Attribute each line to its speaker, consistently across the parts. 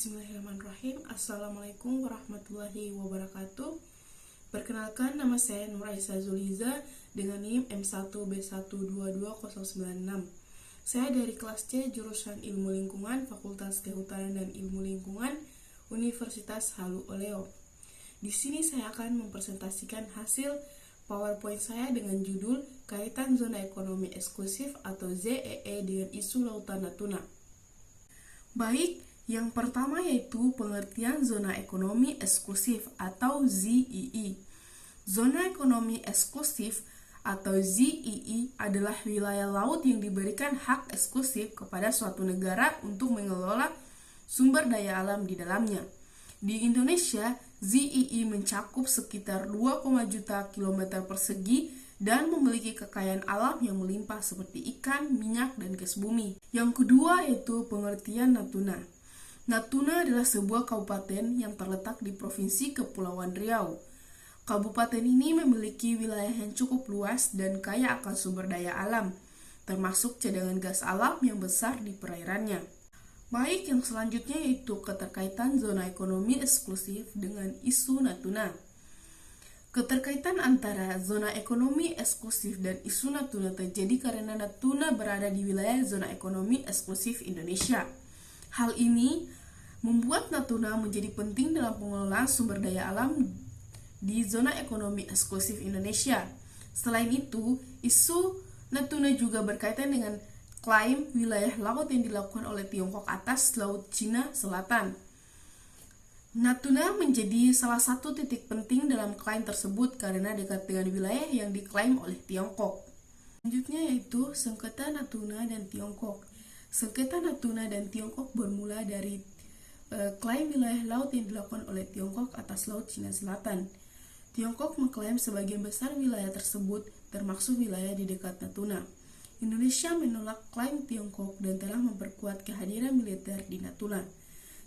Speaker 1: Bismillahirrahmanirrahim. Assalamualaikum warahmatullahi wabarakatuh. Perkenalkan, nama saya Nur Aisyah Zuliza dengan NIM M1B122096. Saya dari kelas C jurusan Ilmu Lingkungan, Fakultas Kehutanan dan Ilmu Lingkungan, Universitas Halu Oleo. Di sini saya akan mempresentasikan hasil PowerPoint saya dengan judul Kaitan Zona Ekonomi Eksklusif atau ZEE dengan isu Lautan Natuna. Baik, yang pertama yaitu pengertian zona ekonomi eksklusif atau ZEE. Zona ekonomi eksklusif atau ZEE adalah wilayah laut yang diberikan hak eksklusif kepada suatu negara untuk mengelola sumber daya alam di dalamnya. Di Indonesia, ZEE mencakup sekitar 2, juta kilometer persegi dan memiliki kekayaan alam yang melimpah seperti ikan, minyak, dan gas bumi. Yang kedua yaitu pengertian Natuna. Natuna adalah sebuah kabupaten yang terletak di Provinsi Kepulauan Riau. Kabupaten ini memiliki wilayah yang cukup luas dan kaya akan sumber daya alam, termasuk cadangan gas alam yang besar di perairannya. Baik, yang selanjutnya yaitu keterkaitan zona ekonomi eksklusif dengan isu Natuna. Keterkaitan antara zona ekonomi eksklusif dan isu Natuna terjadi karena Natuna berada di wilayah zona ekonomi eksklusif Indonesia. Hal ini membuat Natuna menjadi penting dalam pengelolaan sumber daya alam di zona ekonomi eksklusif Indonesia. Selain itu, isu Natuna juga berkaitan dengan klaim wilayah laut yang dilakukan oleh Tiongkok atas Laut Cina Selatan. Natuna menjadi salah satu titik penting dalam klaim tersebut karena dekat dengan wilayah yang diklaim oleh Tiongkok. Selanjutnya yaitu sengketa Natuna dan Tiongkok. Sengketa Natuna dan Tiongkok bermula dari klaim wilayah laut yang dilakukan oleh Tiongkok atas Laut Cina Selatan. Tiongkok mengklaim sebagian besar wilayah tersebut, termasuk wilayah di dekat Natuna. Indonesia menolak klaim Tiongkok dan telah memperkuat kehadiran militer di Natuna.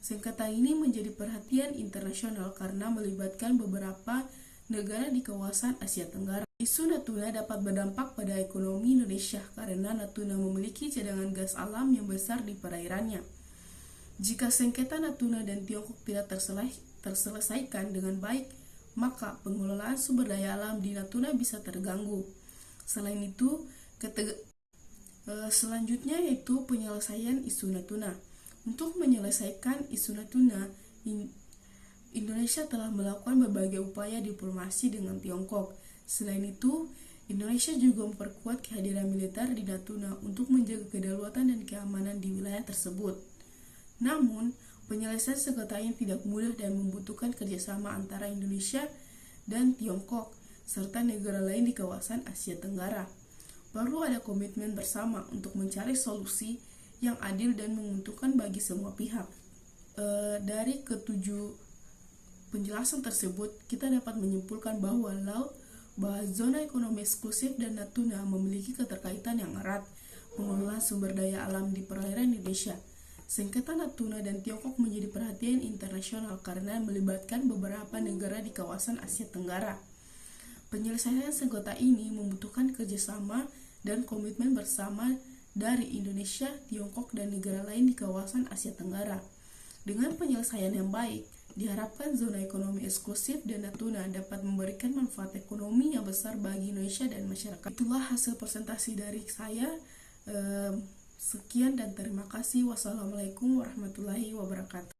Speaker 1: Sengketa ini menjadi perhatian internasional karena melibatkan beberapa negara di kawasan Asia Tenggara. Isu Natuna dapat berdampak pada ekonomi Indonesia karena Natuna memiliki cadangan gas alam yang besar di perairannya. Jika sengketa Natuna dan Tiongkok tidak terselesaikan dengan baik, maka pengelolaan sumber daya alam di Natuna bisa terganggu. Selain itu, selanjutnya yaitu penyelesaian isu Natuna. Untuk menyelesaikan isu Natuna, Indonesia telah melakukan berbagai upaya diplomasi dengan Tiongkok. Selain itu, Indonesia juga memperkuat kehadiran militer di Natuna untuk menjaga kedaulatan dan keamanan di wilayah tersebut. Namun, penyelesaian sengketa ini tidak mudah dan membutuhkan kerjasama antara Indonesia dan Tiongkok, serta negara lain di kawasan Asia Tenggara. Perlu ada komitmen bersama untuk mencari solusi yang adil dan menguntungkan bagi semua pihak. Dari ketujuh penjelasan tersebut, kita dapat menyimpulkan bahwa zona ekonomi eksklusif dan Natuna memiliki keterkaitan yang erat pengelolaan sumber daya alam di perairan Indonesia. Sengketa Natuna dan Tiongkok menjadi perhatian internasional karena melibatkan beberapa negara di kawasan Asia Tenggara. Penyelesaian sengketa ini membutuhkan kerjasama dan komitmen bersama dari Indonesia, Tiongkok, dan negara lain di kawasan Asia Tenggara. Dengan penyelesaian yang baik, diharapkan zona ekonomi eksklusif dan Natuna dapat memberikan manfaat ekonomi yang besar bagi Indonesia dan masyarakat. Itulah hasil presentasi dari saya. Sekian dan terima kasih. Wassalamualaikum warahmatullahi wabarakatuh.